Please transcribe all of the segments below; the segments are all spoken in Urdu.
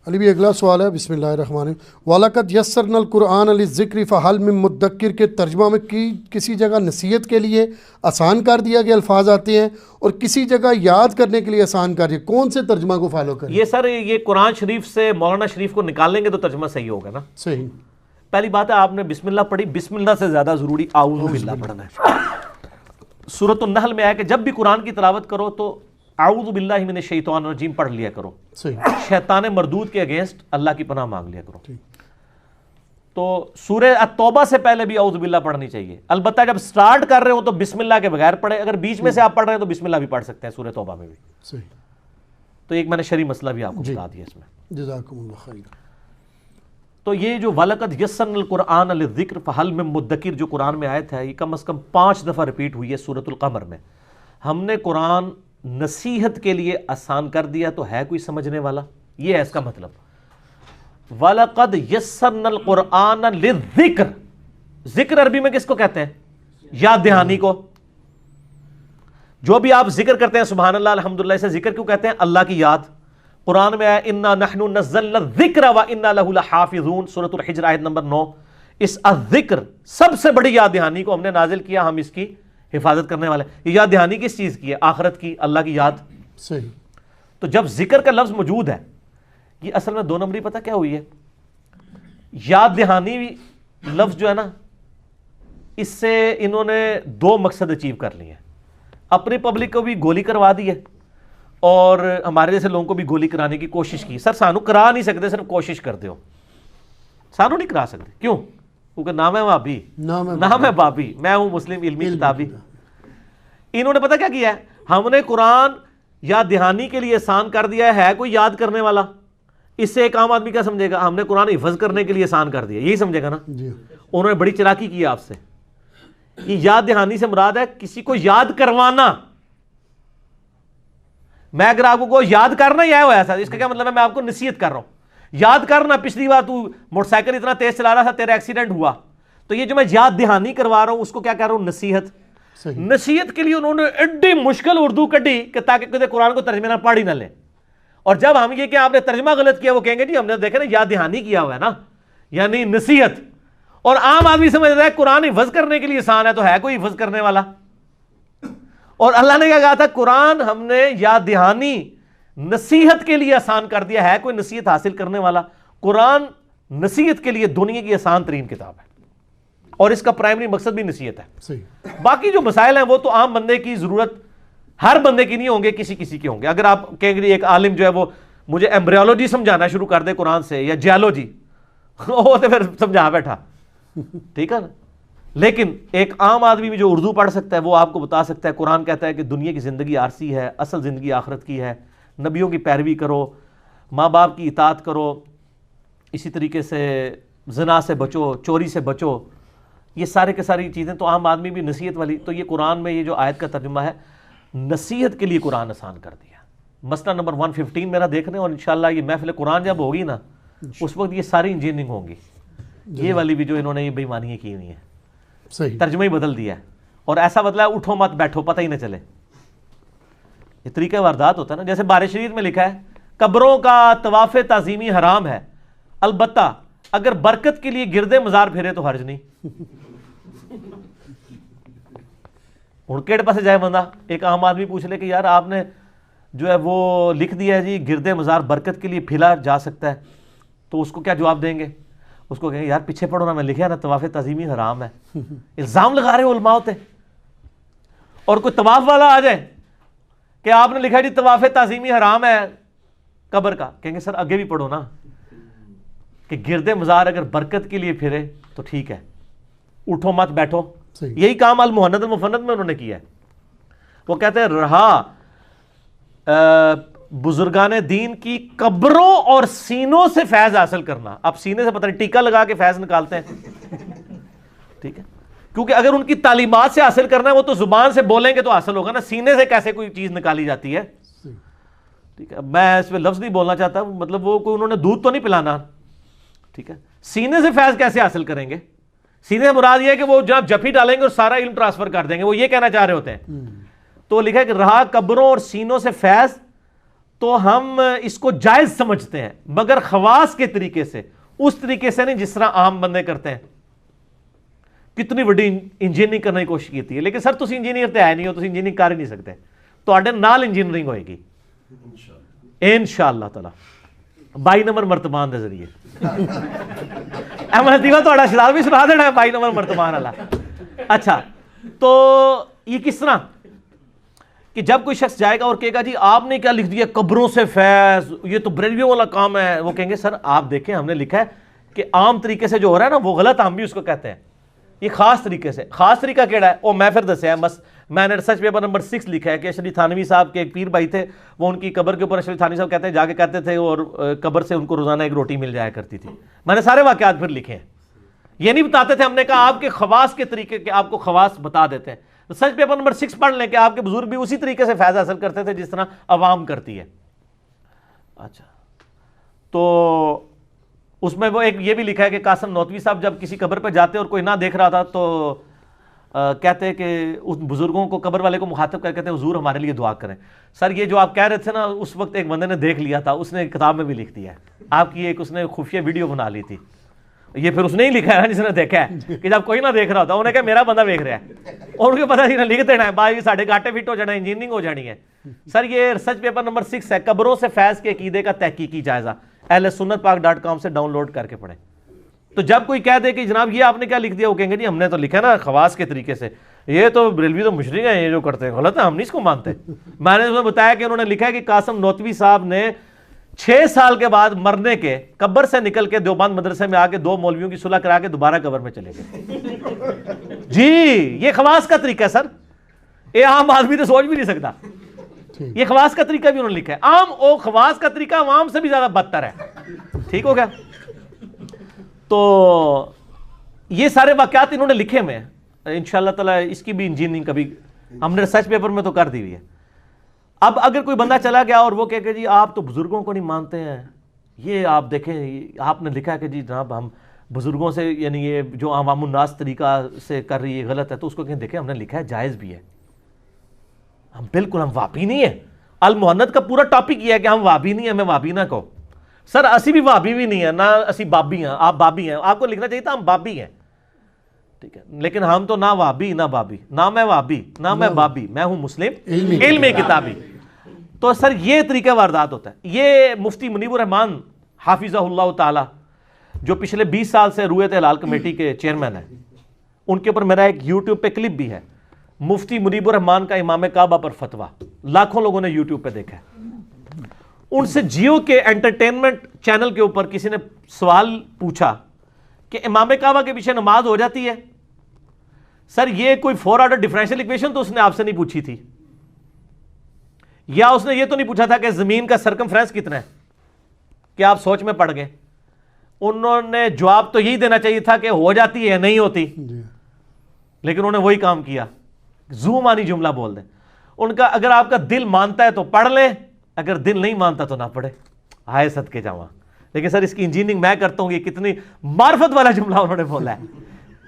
علی بھی اگلا سوال ہے، بسم اللہ الرحمن الرحیم۔ وَلَقَدْ يَسَّرْنَا الْقُرْآنَ لِلذِّكْرِ فَهَلْ مِن مُدَّكِّرٍ کے ترجمہ میں کسی جگہ نصیحت کے لیے آسان کر دیا گیا الفاظ آتے ہیں اور کسی جگہ یاد کرنے کے لیے آسان کر دیا، کون سے ترجمہ کو فالو کریں؟ یہ سر یہ قرآن شریف سے مولانا شریف کو نکال لیں گے تو ترجمہ صحیح ہوگا نا؟ صحیح۔ پہلی بات ہے آپ نے بسم اللہ پڑھی، بسم اللہ سے زیادہ ضروری اعوذ باللہ پڑھنا ہے۔ سورۃ النحل میں آیا کہ جب بھی قرآن کی تلاوت کرو تو اعوذ باللہ من الشیطان الرجیم پڑھ لیا کرو، شیطان مردود کے اگینسٹ اللہ کی پناہ مانگ لیا کرو۔ تو سورہ التوبہ سے پہلے بھی اعوذ باللہ پڑھنی چاہیے، البتہ جب سٹارٹ کر رہے ہو تو بسم اللہ کے بغیر پڑھے، اگر بیچ میں سے آپ پڑھ رہے ہیں تو بسم اللہ بھی پڑھ سکتے ہیں سورہ توبہ میں بھی۔ تو ایک میں نے شرعی مسئلہ بھی آپ کو بتا دیا اس میں۔ جزاکم اللہ خیر۔ تو یہ جو وَلَقَدْ يَسَّرْنَا الْقُرْآنَ لِلذِّكْرِ فَهَلْ مِن مُدَّكِرٍ جو قرآن میں آیت ہے، یہ کم از کم 5 دفعہ ریپیٹ ہوئی ہے سورۃ القمر میں۔ ہم نے قرآن نصیحت کے لیے آسان کر دیا تو ہے کوئی سمجھنے والا؟ یہ ہے اس کا مطلب۔ وَلَقَدْ يَسَّرْنَا الْقُرْآنَ لِلذِّكْرِ، ذکر عربی میں کس کو کہتے ہیں؟ یاد دہانی کو۔ جو بھی آپ ذکر کرتے ہیں سبحان اللہ الحمدللہ، اسے ذکر کیوں کہتے ہیں؟ اللہ کی یاد۔ قرآن میں آیا اِنَّا نَحْنُ نَزَّلْنَا الذِّكْرَ وَإِنَّا لَهُ لَحَافِظُونَ، سورۃ الحجر آیت نمبر 9۔ اس الذکر سب سے بڑی یاد دہانی کو ہم نے نازل کیا، ہم اس کی حفاظت کرنے والے۔ یہ یاد دہانی کس چیز کی ہے؟ آخرت کی، اللہ کی یاد۔ صحیح۔ تو جب ذکر کا لفظ موجود ہے، یہ اصل میں 2 نمبری پتہ کیا ہوئی ہے؟ یاد دہانی لفظ جو ہے نا، اس سے انہوں نے 2 مقصد اچیو کر لیے ہیں۔ اپنی پبلک کو بھی گولی کروا دی ہے اور ہمارے جیسے لوگوں کو بھی گولی کرانے کی کوشش کی۔ سر سانو کرا نہیں سکتے، صرف کوشش کر دیو، سانو نہیں کرا سکتے۔ کیوں؟ کیونکہ نام ہے بابی، نام ہے بابی، میں ہوں مسلم علمی کتابی۔ انہوں نے پتہ کیا کیا ہے؟ ہم نے قرآن یاد دہانی کے لیے آسان کر دیا ہے کوئی یاد کرنے والا؟ اس سے ایک عام آدمی کیا سمجھے گا؟ ہم نے قرآن حفظ کرنے کے لیے آسان کر دیا، یہی سمجھے گا نا؟ انہوں نے بڑی چلاکی کی آپ سے۔ یہ یاد دہانی سے مراد ہے کسی کو یاد کروانا۔ میں اگر آپ کو یاد کرنا ہی آیا ہوا تھا، اس کا کیا مطلب ہے؟ میں آپ کو نصیحت کر رہا ہوں۔ یاد کرنا، پچھلی بار تو موٹر سائیکل اتنا تیز چلا رہا تھا، تیرا ایکسیڈنٹ ہوا، تو یہ جو میں یاد دہانی کروا رہا ہوں اس کو کیا کہہ رہا ہوں؟ نصیحت۔ نصیحت کے لیے انہوں نے ایڈی مشکل اردو کڈی کہ تاکہ کسی قرآن کو ترجمے نہ پڑھ ہی نہ لے۔ اور جب ہم یہ کہ آپ نے ترجمہ غلط کیا، وہ کہیں گے جی ہم نے دیکھا نا یاد دہانی کیا ہوا ہے نا، یعنی نصیحت۔ اور عام آدمی سمجھ رہا ہے قرآن حفظ کرنے کے لیے آسان ہے، تو ہے کوئی حفظ کرنے والا؟ اور اللہ نے کیا کہا تھا؟ قرآن ہم نے یاد دہانی نصیحت کے لیے آسان کر دیا، ہے کوئی نصیحت حاصل کرنے والا؟ قرآن نصیحت کے لیے دنیا کی آسان ترین کتاب ہے، اور اس کا پرائمری مقصد بھی نصیحت ہے۔ باقی جو مسائل ہیں وہ تو عام بندے کی ضرورت، ہر بندے کی نہیں ہوں گے، کسی کسی کے ہوں گے۔ اگر آپ کہیں گے ایک عالم جو ہے وہ مجھے ایمبریولوجی سمجھانا شروع کر دے قرآن سے، یا جیولوجی، وہ تو پھر سمجھا بیٹھا، ٹھیک ہے نا؟ لیکن ایک عام آدمی بھی جو اردو پڑھ سکتا ہے وہ آپ کو بتا سکتا ہے قرآن کہتا ہے کہ دنیا کی زندگی عارضی ہے، اصل زندگی آخرت کی ہے، نبیوں کی پیروی کرو، ماں باپ کی اطاعت کرو، اسی طریقے سے زنا سے بچو، چوری سے بچو، یہ سارے کے ساری چیزیں تو عام آدمی بھی نصیحت والی۔ تو یہ قرآن میں یہ جو آیت کا ترجمہ ہے، نصیحت کے لیے قرآن آسان کر دیا۔ مسئلہ نمبر 115 میرا دیکھنے، اور انشاءاللہ یہ محفل قرآن جب ہوگی نا اس وقت یہ ساری انجینئرنگ ہوں گی، یہ والی بھی جو انہوں نے یہ بے ایمانیاں کی ہوئی ہیں، ترجمہ ہی بدل دیا ہے، اور ایسا بدلا ہے اٹھو مت بیٹھو پتہ ہی نہ چلے۔ یہ طریقہ واردات ہوتا ہے نا، جیسے بارش شریف میں لکھا ہے قبروں کا طواف تعظیمی حرام ہے، البتہ اگر برکت کے لیے گرد مزار پھرے تو حرج نہیں۔ ہوں کہڑے پاسے جائے بندہ؟ ایک عام آدمی پوچھ لے کہ یار آپ نے جو ہے وہ لکھ دیا ہے جی گرد مزار برکت کے لیے پھیلا جا سکتا ہے، تو اس کو کیا جواب دیں گے؟ اس کو کہیں گے یار پیچھے پڑھو نا، میں لکھا نا طواف تعظیمی حرام ہے۔ الزام لگا رہے ہو علماء ہوتے۔ اور کوئی طواف والا آ جائے کہ آپ نے لکھا جی طواف تعظیمی حرام ہے قبر کا، کہیں گے سر آگے بھی پڑھو نا کہ گرد مزار اگر برکت کے لیے پھرے تو ٹھیک ہے، اٹھو مت بیٹھو۔ یہی کام المہند المفند میں انہوں نے کیا ہے۔ وہ کہتے ہیں رہا بزرگان دین کی قبروں اور سینوں سے فیض حاصل کرنا۔ اب سینے سے پتہ نہیں ٹیکا لگا کے فیض نکالتے ہیں، ٹھیک ہے، کیونکہ اگر ان کی تعلیمات سے حاصل کرنا ہے وہ تو زبان سے بولیں گے تو حاصل ہوگا نا، سینے سے کیسے کوئی چیز نکالی جاتی ہے؟ ٹھیک ہے، میں اس پہ لفظ نہیں بولنا چاہتا، مطلب وہ کوئی انہوں نے دودھ تو نہیں پلانا، ٹھیک ہے، سینے سے فیض کیسے حاصل کریں گے؟ سینے سے مراد یہ ہے کہ وہ جب جفی ڈالیں گے اور سارا علم ٹرانسفر کر دیں گے، وہ یہ کہنا چاہ رہے ہوتے ہیں۔ تو لکھا ہے کہ رہا قبروں اور سینوں سے فیض تو ہم اس کو جائز سمجھتے ہیں، مگر خواص کے طریقے سے، اس طریقے سے نہیں جس طرح عام بندے کرتے ہیں. کتنی بڑی انجینئرنگ کرنے کی کوشش کی ہے، لیکن سر تسی انجینئر تے آئے نہیں ہو، تسی انجینئرنگ کر ہی نہیں سکتے. تواڈے نال انجینئرنگ ہوئے گی انشاءاللہ تعالی 22 نمبر مرتبان دے ذریعے. احمد دیوا تہاڈا شرار بھی سنا دینا ہے 22 نمبر مرتبان والا. اچھا تو یہ کس طرح کہ جب کوئی شخص جائے گا اور کہے گا جی آپ نے کیا لکھ دیا قبروں سے فیض، یہ تو بریلویوں والا کام ہے، وہ کہیں گے سر آپ دیکھیں ہم نے لکھا ہے کہ عام طریقے سے جو ہو رہا ہے نا وہ غلط، ہم بھی اس کو کہتے ہیں. یہ خاص طریقے سے. خاص طریقہ کیڑا ہے وہ میں پھر دسیا ہے. بس میں نے ریسرچ پیپر نمبر 6 لکھا ہے کہ اشرف تھانوی صاحب کے ایک پیر بھائی تھے، وہ ان کی قبر کے اوپر اشرف تھانوی صاحب کہتے ہیں جا کے کہتے تھے اور قبر سے ان کو روزانہ ایک روٹی مل جایا کرتی تھی. میں نے سارے واقعات پھر لکھے ہیں. یہ نہیں بتاتے تھے، ہم نے کہا آپ کے خواص کے طریقے کے آپ کو خواص بتا دیتے ہیں. ریسرچ پیپر نمبر 6 پڑھ لیں کہ آپ کے بزرگ بھی اسی طریقے سے فیض حاصل کرتے تھے جس طرح عوام کرتی ہے. اچھا تو اس میں وہ ایک یہ بھی لکھا ہے کہ قاسم نوتوی صاحب جب کسی قبر پہ جاتے اور کوئی نہ دیکھ رہا تھا تو کہتے ہیں کہ اس بزرگوں کو قبر والے کو مخاطب کر کہتے ہیں حضور ہمارے لیے دعا کریں. سر یہ جو آپ کہہ رہے تھے نا اس وقت ایک بندے نے دیکھ لیا تھا، اس نے کتاب میں بھی لکھ دیا ہے. آپ کی ایک اس نے خفیہ ویڈیو بنا لی تھی. یہ پھر اس نے ہی لکھا ہے جس نے دیکھا ہے کہ جب کوئی نہ دیکھ رہا ہوتا انہیں کہا میرا بندہ دیکھ رہا ہے اور ان کو پتہ نہیں لکھ دینا ہے بھائی ساڑھے گاٹے فٹ ہو جانا ہے، انجینئرنگ ہو جانی ہے. سر یہ ریسرچ پیپر نمبر 6 ہے، قبروں سے فیض کے عقیدے کا تحقیقی جائزہ، اہل سنت پاک.com سے ڈاؤن لوڈ کر کے پڑھیں. تو جب کوئی کہہ دے کہ جناب یہ آپ نے کیا لکھ دیا، وہ کہیں گے جی ہم نے تو لکھا نا خواص کے طریقے سے، یہ تو بریلوی تو مشرک ہیں، یہ جو کرتے ہیں غلط ہے، ہم نہیں اس کو مانتے. میں نے اس میں بتایا کہ انہوں نے لکھا ہے کہ قاسم نوتوی صاحب نے 6 سال کے بعد مرنے کے قبر سے نکل کے دیوبند مدرسے میں آ کے 2 مولویوں کی صلح کرا کے دوبارہ قبر میں چلے گئے. جی یہ خواص کا طریقہ ہے سر، یہ عام آدمی تو سوچ بھی نہیں سکتا. یہ خواص کا طریقہ بھی انہوں نے لکھا ہے. عام او خواص کا طریقہ عوام سے بھی زیادہ بدتر ہے. ٹھیک ہو گیا. تو یہ سارے واقعات انہوں نے لکھے میں انشاءاللہ تعالی اس کی بھی انجینئرنگ کبھی ہم نے ریسرچ پیپر میں تو کر دی ہوئی ہے. اب اگر کوئی بندہ چلا گیا اور وہ کہے کہ جی آپ تو بزرگوں کو نہیں مانتے ہیں، یہ آپ دیکھیں آپ نے لکھا ہے کہ جی جناب ہم بزرگوں سے یعنی یہ جو عوام الناس طریقہ سے کر رہی ہے غلط ہے، تو اس کو کہیں دیکھیں ہم نے لکھا ہے جائز بھی ہے. ہم بالکل ہم وابی نہیں ہیں. المحنت کا پورا ٹاپک یہ ہے کہ ہم وابی نہیں ہیں، ہمیں وابی نہ کہو. سر اسی بھی وابی بھی نہیں ہے، نہ اسی بابی ہیں، آپ بابی ہیں. آپ کو لکھنا چاہیے تھا ہم بابی ہیں، ٹھیک ہے، لیکن ہم تو نہ وابی نہ بابی، نہ میں وابی نہ میں بابی، میں ہوں مسلم علم کتابی. تو سر یہ طریقہ واردات ہوتا ہے. یہ مفتی منیب الرحمان حافظہ اللہ تعالی جو پچھلے 20 سال سے رویت ہلال کمیٹی کے چیئرمین ہیں، ان کے اوپر میرا ایک یوٹیوب پہ کلپ بھی ہے، مفتی منیب الرحمان کا امام کعبہ پر فتویٰ، لاکھوں لوگوں نے یوٹیوب پہ دیکھا ہے. ان سے جیو کے انٹرٹینمنٹ چینل کے اوپر کسی نے سوال پوچھا کہ امام کعبہ کے پیچھے نماز ہو جاتی ہے. سر یہ کوئی 4 آرڈر ڈیفرنشیل ایکویشن تو اس نے آپ سے نہیں پوچھی تھی، یا اس نے یہ تو نہیں پوچھا تھا کہ زمین کا سرکمفرنس کتنا ہے کہ آپ سوچ میں پڑ گئے. انہوں نے جواب تو یہی دینا چاہیے تھا کہ ہو جاتی ہے یا نہیں ہوتی، لیکن انہوں نے وہی کام کیا، زومانی جملہ بول دیں. ان کا اگر آپ کا دل مانتا ہے تو پڑھ لیں، اگر دل نہیں مانتا تو نہ پڑھے. ہائے صدقے جاواں. لیکن سر اس کی انجینئرنگ میں کرتا ہوں، یہ کتنی معرفت والا جملہ انہوں نے بولا ہے،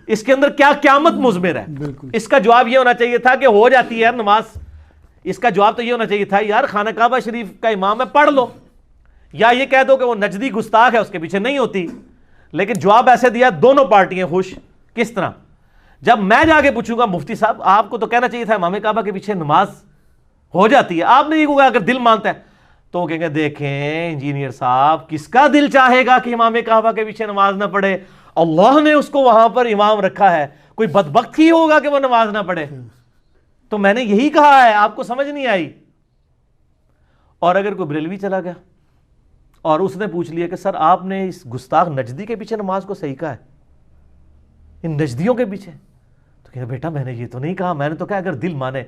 اس کے اندر کیا قیامت مضمر ہے. اس کا جواب یہ ہونا چاہیے تھا کہ ہو جاتی ہے نماز. اس کا جواب تو یہ ہونا چاہیے تھا یار خانہ کعبہ شریف کا امام ہے پڑھ لو، یا یہ کہہ دو کہ وہ نجدی گستاخ ہے اس کے پیچھے نہیں ہوتی. لیکن جواب ایسے دیا دونوں پارٹیاں خوش. کس طرح؟ جب میں جا کے پوچھوں گا مفتی صاحب آپ کو تو کہنا چاہیے تھا امام کعبہ کے پیچھے نماز ہو جاتی ہے، آپ نے یہ کہا اگر دل مانتا ہے، تو وہ کہیں گے دیکھیں انجینئر صاحب کس کا دل چاہے گا کہ امام کعبہ کے پیچھے نماز نہ پڑھے؟ اللہ نے اس کو وہاں پر امام رکھا ہے، کوئی بدبخت ہی ہوگا کہ وہ نماز نہ پڑھے. تو میں نے یہی کہا ہے، آپ کو سمجھ نہیں آئی. اور اگر کوئی بریلوی چلا گیا اور اس نے پوچھ لیا کہ سر آپ نے اس گستاخ نجدی کے پیچھے نماز کو صحیح کہا ہے، ان نجدیوں کے پیچھے، تو کہا بیٹا میں نے یہ تو نہیں کہا، میں نے تو کہا اگر دل مانے.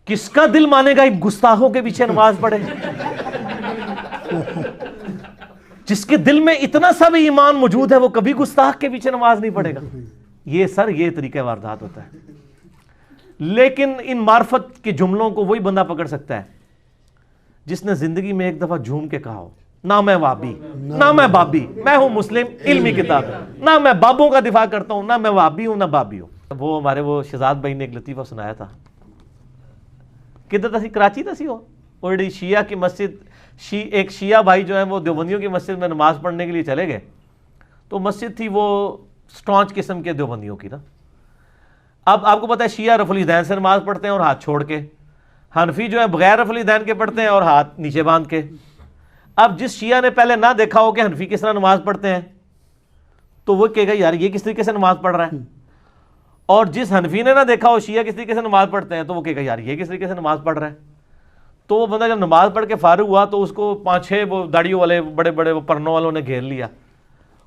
کس کا دل مانے گا ان گستاخوں کے پیچھے نماز پڑھے؟ جس کے دل میں اتنا سا بھی ایمان موجود ہے وہ کبھی گستاخ کے پیچھے نماز نہیں پڑھے گا. یہ سر یہ طریقہ واردات ہوتا ہے. لیکن ان معرفت کے جملوں کو وہی بندہ پکڑ سکتا ہے جس نے زندگی میں ایک دفعہ جھوم کے کہا ہو نہ میں وابی نہ میں بابی، میں ہوں مسلم علمی کتاب، نہ میں بابوں کا دفاع کرتا ہوں، نہ میں وابی ہوں نہ بابی ہوں. وہ ہمارے وہ شہزاد بھائی نے ایک لطیفہ سنایا تھا. کدھر تھی؟ کراچی تھی وہ شیعہ کی مسجد ایک شیعہ بھائی جو ہیں وہ دیوبندیوں کی مسجد میں نماز پڑھنے کے لیے چلے گئے، تو مسجد تھی وہ سٹانچ قسم کے دیوبندیوں کی نا. اب آپ کو پتہ ہے شیعہ رفع الیدین سے نماز پڑھتے ہیں اور ہاتھ چھوڑ کے، حنفی جو ہے بغیر رفع الیدین کے پڑھتے ہیں اور ہاتھ نیچے باندھ کے. اب جس شیعہ نے پہلے نہ دیکھا ہو کہ حنفی کس طرح نماز پڑھتے ہیں تو وہ کہے گا یار یہ کس طریقے سے نماز پڑھ رہا ہے، اور جس حنفی نے نہ دیکھا ہو شیعہ کس طریقے سے نماز پڑھتے ہیں تو وہ کہے گا یار یہ کس طریقے سے نماز پڑھ رہا ہے. تو وہ بندہ جب نماز پڑھ کے فارغ ہوا تو اس کو 5-6 وہ داڑیوں والے بڑے بڑے وہ پرنوں والوں نے گھیر لیا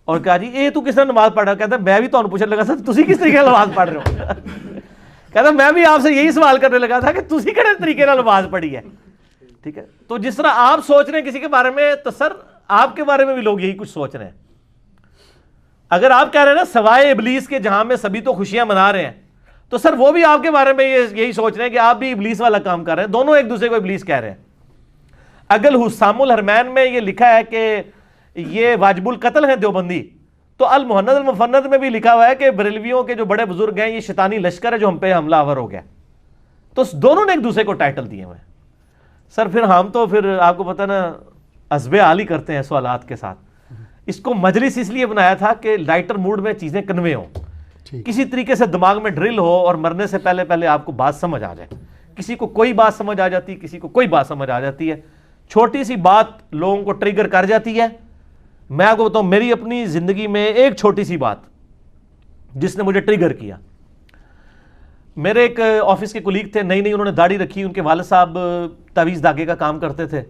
اور کہا جی اے تو کس طرح نماز پڑھ رہا ہے. کہتا میں بھی تمہیں پوچھنے لگا تھا تسی کس طریقے سے نماز پڑھ رہے ہو. کہتا میں بھی آپ سے یہی سوال کرنے لگا تھا کہ تسی کس طریقے سے نماز پڑھی ہے. ٹھیک ہے، تو جس طرح آپ سوچ رہے ہیں کسی کے بارے میں تو سر آپ کے بارے میں بھی لوگ یہی کچھ سوچ رہے ہیں. اگر آپ کہہ رہے ہیں نا سوائے ابلیس کے جہاں میں سبھی تو خوشیاں منا رہے ہیں، تو سر وہ بھی آپ کے بارے میں یہی سوچ رہے ہیں کہ آپ بھی ابلیس والا کام کر رہے ہیں. دونوں ایک دوسرے کو ابلیس کہہ رہے ہیں. اگر حسام الحرمین میں یہ لکھا ہے کہ یہ واجب القتل ہیں دیوبندی، تو المہند المفند میں بھی لکھا ہوا ہے کہ بریلویوں کے جو بڑے بزرگ ہیں یہ شیطانی لشکر ہے جو ہم پہ حملہ آور ہو گیا. تو دونوں نے ایک دوسرے کو ٹائٹل دیے ہوئے ہیں. سر پھر ہم تو پھر آپ کو پتہ نا عزب عالی کرتے ہیں سوالات کے ساتھ. اس کو مجلس اس لیے بنایا تھا کہ لائٹر موڈ میں چیزیں کنوے ہوں، کسی طریقے سے دماغ میں ڈرل ہو اور مرنے سے پہلے پہلے آپ کو بات سمجھ آ جائے. کسی کو کوئی بات سمجھ آ جاتی، کسی کو کوئی بات سمجھ آ جاتی ہے. چھوٹی سی بات لوگوں کو ٹریگر کر جاتی ہے. میں آپ کو بتاؤں میری اپنی زندگی میں ایک چھوٹی سی بات جس نے مجھے ٹریگر کیا. میرے ایک آفس کے کولیگ تھے، نئی انہوں نے داڑھی رکھی، ان کے والد صاحب تعویذ دھاگے کا کام کرتے تھے.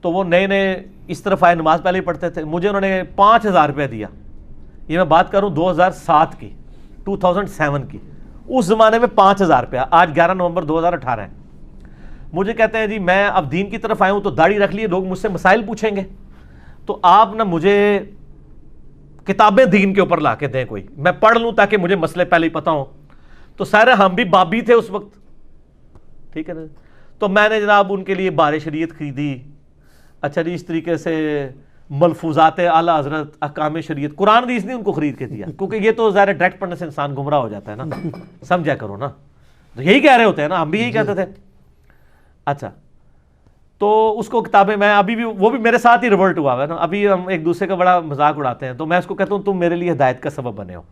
تو وہ نئے اس طرف آئے، نماز پہلے ہی پڑھتے تھے. مجھے انہوں نے 5,000 روپے دیا. یہ میں بات کروں 2007 کی، 2007 کی. اس زمانے میں 5,000 روپیہ. آج 11 نومبر 2018 ہے. مجھے کہتے ہیں جی میں اب دین کی طرف آیا ہوں تو داڑھی رکھ لیے، لوگ مجھ سے مسائل پوچھیں گے تو آپ نہ مجھے کتابیں دین کے اوپر لا کے دیں، کوئی میں پڑھ لوں تاکہ مجھے مسئلے پہلے ہی پتہ ہوں. تو سارے ہم بھی بابی تھے اس وقت، ٹھیک ہے نا. تو میں نے جناب ان کے لیے بار شریعت خریدی. اچھا جی، اس طریقے سے ملفوظات اعلیٰ حضرت، احکام شریعت، قرآن حدیث نہیں ان کو خرید کے دیا کیونکہ یہ تو ظاہر ڈائریکٹ پڑھنے سے انسان گمراہ ہو جاتا ہے نا. سمجھا کرو نا، تو یہی کہہ رہے ہوتے ہیں نا، ہم بھی یہی کہتے تھے. اچھا تو اس کو کتابیں میں ابھی بھی، وہ بھی میرے ساتھ ہی ریورٹ ہوا ہے نا. ابھی ہم ایک دوسرے کا بڑا مذاق اڑاتے ہیں تو میں اس کو کہتا ہوں تم میرے لیے ہدایت کا سبب بنے ہو.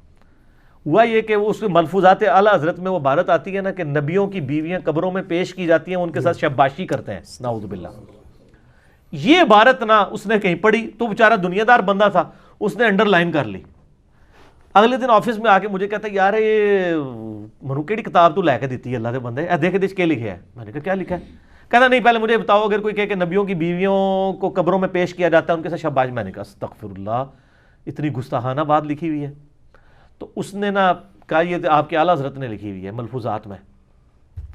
ہوا یہ کہ وہ اس ملفوظات اعلیٰ حضرت میں وہ عبارت آتی ہے نا کہ نبیوں کی بیویاں قبروں میں پیش کی جاتی ہیں، ان کے ساتھ شباشی کرتے ہیں، نعوذ باللہ. یہ عبارت نہ اس نے کہیں پڑھی تو بیچارہ دنیا دار بندہ تھا، اس نے انڈر لائن کر لی. اگلے دن آفس میں آ کے مجھے کہتا ہے یار یہ منو کیڑی کتاب تو لے کے دیتی ہے اللہ دے بندے، دیکھ دیکھ کیا لکھا ہے. میں نے کہا کیا لکھا ہے؟ کہتا نہیں پہلے مجھے بتاؤ اگر کوئی کہے کہ نبیوں کی بیویوں کو قبروں میں پیش کیا جاتا ہے ان کے ساتھ شاباش. میں نے کہا استغفر اللہ، اتنی گستاخانہ بات لکھی ہوئی ہے. تو اس نے نا کہا یہ آپ کے اعلیٰ حضرت نے لکھی ہوئی ہے ملفوظات میں.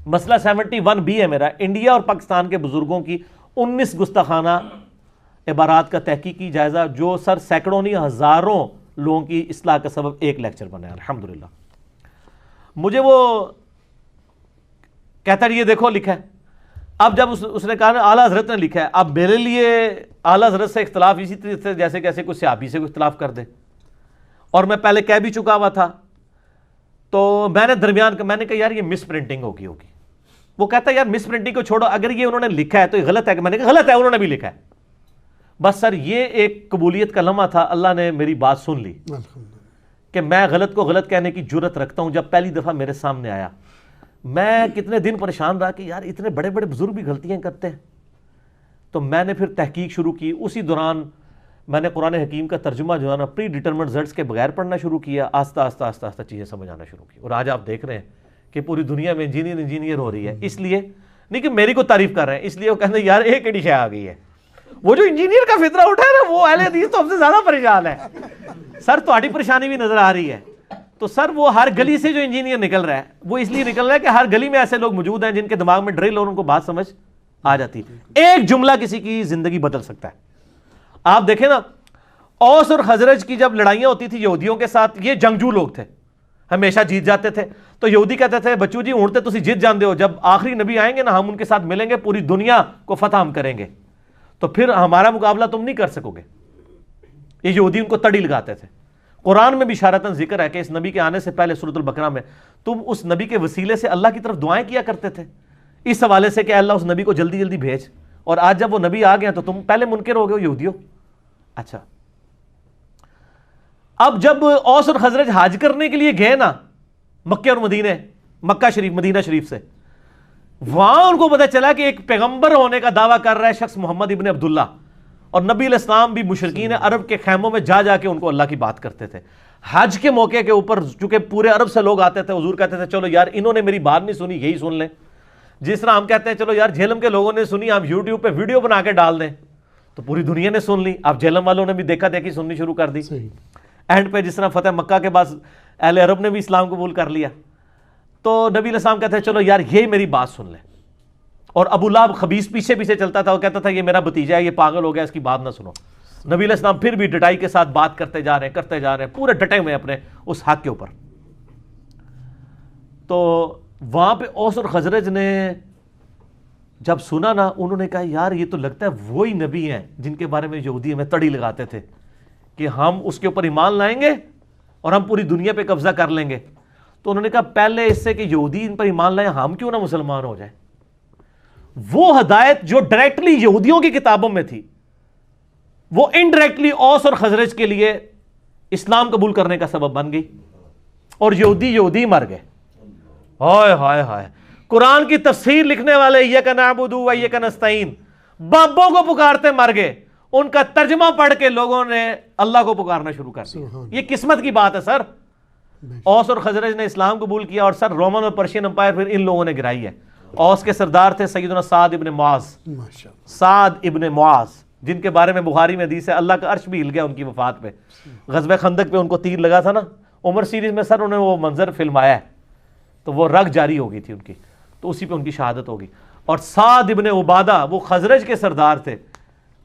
مسئلہ 71B ہے میرا، انڈیا اور پاکستان کے بزرگوں کی 19 گستاخانہ عبارات کا تحقیقی جائزہ جو سر سینکڑوں نہیں ہزاروں لوگوں کی اصلاح کا سبب ایک لیکچر بنا ہے الحمدللہ. مجھے وہ کہتا ہے یہ دیکھو لکھا ہے. اب جب اس نے کہا نا اعلیٰ حضرت نے لکھا ہے، اب میرے لیے اعلیٰ حضرت سے اختلاف اسی طریقے سے جیسے کیسے کوئی صحابی سے کوئی اختلاف کر دے، اور میں پہلے کہہ بھی چکا ہوا تھا. تو میں نے درمیان کا میں نے کہا یار یہ مس پرنٹنگ ہوگی. وہ کہتا ہے یار مس پرنٹنگ کو چھوڑو، اگر یہ انہوں نے لکھا ہے تو یہ غلط ہے. کہ میں نے کہا غلط ہے، انہوں نے بھی لکھا ہے. بس سر یہ ایک قبولیت کا لمحہ تھا، اللہ نے میری بات سن لی کہ میں غلط کو غلط کہنے کی جرت رکھتا ہوں. جب پہلی دفعہ میرے سامنے آیا میں کتنے دن پریشان رہا کہ یار اتنے بڑے بڑے بزرگ بھی غلطیاں کرتے ہیں. تو میں نے پھر تحقیق شروع کی. اسی دوران میں نے قرآن حکیم کا ترجمہ جو ہے نا پری ڈیٹرمنٹ رزلٹس کے بغیر پڑھنا شروع کیا. آہستہ آہستہ آہستہ آہستہ چیزیں سمجھ آنا شروع کی. اور آج آپ دیکھ رہے ہیں کہ پوری دنیا میں انجینئر ہو رہی ہے. اس لیے نہیں کہ میری کو تعریف کر رہے ہیں، اس لیے وہ کہتے ہیں یار ایک ایڈی شے آ گئی ہے. وہ جو انجینئر کا فطرہ اٹھا ہے نا وہ اہل حدیث تو ہم سے زیادہ پریشان ہے. سر تہاڈی پریشانی بھی نظر آ رہی ہے. تو سر وہ ہر گلی سے جو انجینئر نکل رہا ہے وہ اس لیے نکل رہا ہے کہ ہر گلی میں ایسے لوگ موجود ہیں جن کے دماغ میں ڈرل اور ان کو بات سمجھ آ جاتی ہے. ایک جملہ کسی کی زندگی بدل سکتا ہے. آپ دیکھیں نا اوس اور خزرج کی جب لڑائیاں ہوتی تھی یہودیوں کے ساتھ، یہ جنگجو لوگ تھے، ہمیشہ جیت جاتے تھے. تو یہودی کہتے تھے بچو جی اونٹتے تسی جیت جاندے ہو، جب آخری نبی آئیں گے نا ہم ان کے ساتھ ملیں گے، پوری دنیا کو فتح ہم کریں گے، تو پھر ہمارا مقابلہ تم نہیں کر سکو گے. یہ یہودی ان کو تڑی لگاتے تھے. قرآن میں بھی اشارتاً ذکر ہے کہ اس نبی کے آنے سے پہلے سورۃ البقرہ میں تم اس نبی کے وسیلے سے اللہ کی طرف دعائیں کیا کرتے تھے اس حوالے سے کہ اللہ اس نبی کو جلدی جلدی بھیج. اور آج جب وہ نبی آ گیا تو تم پہلے منکر ہو گئے یہودیوں. اچھا اب جب اوس اور خزرج حج کرنے کے لیے گئے نا مکہ اور مکہ شریف مدینہ شریف سے, وہاں ان کو پتہ چلا کہ ایک پیغمبر ہونے کا دعویٰ کر رہا ہے شخص محمد ابن عبداللہ, اور نبی علیہ السلام بھی مشرکین عرب کے خیموں میں جا کے ان کو اللہ کی بات کرتے تھے. حج کے موقع کے اوپر چونکہ پورے عرب سے لوگ آتے تھے, حضور کہتے تھے چلو یار انہوں نے میری بات نہیں سنی, یہی سن لیں. جس طرح ہم کہتے ہیں چلو یار جہلم کے لوگوں نے سنی, ہم یوٹیوب پہ ویڈیو بنا کے ڈال دیں, تو پوری دنیا نے سن لی. اب جہلم والوں نے بھی دیکھا دیکھی سننی شروع کر دی. اینڈ پہ جس طرح فتح مکہ کے بعد اہل عرب نے بھی اسلام قبول کر لیا, تو نبی علیہ السلام کہتے ہیں چلو یار یہی میری بات سن لیں. اور ابو لہب خبیث پیچھے پیچھے چلتا تھا, وہ کہتا تھا یہ میرا بھتیجا ہے, یہ پاگل ہو گیا, اس کی بات نہ سنو. نبی علیہ السلام پھر بھی ڈٹائی کے ساتھ بات کرتے جا رہے ہیں, پورے ڈٹے ہوئے اپنے اس حق کے اوپر. تو وہاں پہ اوس اور خزرج نے جب سنا نا, انہوں نے کہا یار یہ تو لگتا ہے وہی نبی ہیں جن کے بارے میں یہودی ہمیں تڑی لگاتے تھے کہ ہم اس کے اوپر ایمان لائیں گے اور ہم پوری دنیا پہ قبضہ کر لیں گے. تو انہوں نے کہا پہلے اس سے کہ یہودی ان پر ایمان لائیں, ہم کیوں نہ مسلمان ہو جائیں. وہ ہدایت جو ڈائریکٹلی یہودیوں کی کتابوں میں تھی, وہ انڈائریکٹلی اوس اور خزرج کے لیے اسلام قبول کرنے کا سبب بن گئی, اور یہودی مر گئے. ہائے ہائے ہائے, قرآن کی تفسیر لکھنے والے ایاک نعبد و ایاک نستعین بابوں کو پکارتے مر گئے, ان کا ترجمہ پڑھ کے لوگوں نے اللہ کو پکارنا شروع کر دیا. یہ قسمت کی بات ہے سر. اوس اور خزرج نے اسلام قبول کیا, اور سر رومن اور پرشین امپائر پھر ان لوگوں نے گرائی ہے. اوس کے سردار تھے سیدنا سعد ابن معاذ, جن کے بارے میں بخاری میں حدیث ہے اللہ کا عرش بھی ہل گیا ان کی وفات پہ. غزوہ خندق پہ ان کو تیر لگا تھا نا, عمر سیریز میں سر انہوں نے وہ منظر فلمایا ہے, تو وہ رگ جاری ہو گئی تھی ان کی, تو اسی پہ ان کی شہادت ہوگی. اور سعد ابن عبادہ وہ خزرج کے سردار تھے,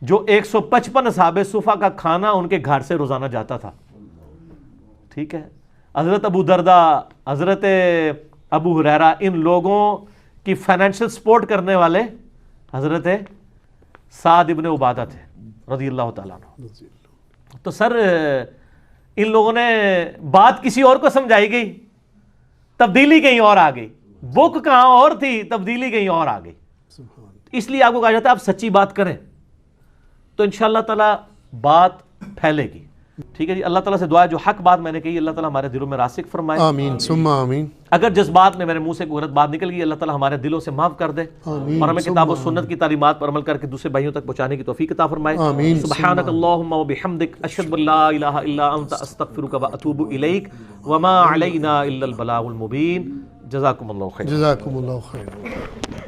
جو 155 اصحاب صفا کا کھانا ان کے گھر سے روزانہ جاتا تھا. ٹھیک ہے, حضرت ابو دردہ, حضرت ابو ہریرہ, ان لوگوں کی فائنینشل سپورٹ کرنے والے حضرت سعد ابن عبادہ تھے رضی اللہ تعالیٰ عنہ. تو سر ان لوگوں نے بات کسی اور کو سمجھائی گئی, تبدیلی کہیں اور آ گئی. بک کہاں اور تھی, تبدیلی کہیں اور آ گئی. اس لیے آپ کو کہا جاتا ہے آپ سچی بات کریں تو انشاءاللہ تعالیٰ بات پھیلے گی. ٹھیک ہے جی, اللہ تعالیٰ سے دعا ہے جو حق بات میں نے کہی اللہ تعالیٰ ہمارے دلوں میں راسخ فرمائے. آمین ثم آمین. اگر جس بات میں میرے منہ سے کوئی غلط بات نکل گئی اللہ تعالیٰ ہمارے دلوں سے معاف کر دے, اور ہمیں کتاب و سنت کی تعلیمات پر عمل کر کے دوسرے بھائیوں تک پہنچانے کی توفیق عطا فرمائے. سبحانک اللہم و بحمدک, اشہد ان لا الہ الا انت, استغفرک و اتوب الیک, وما علینا الا البلاغ المبین. جزاکم اللہ خیر.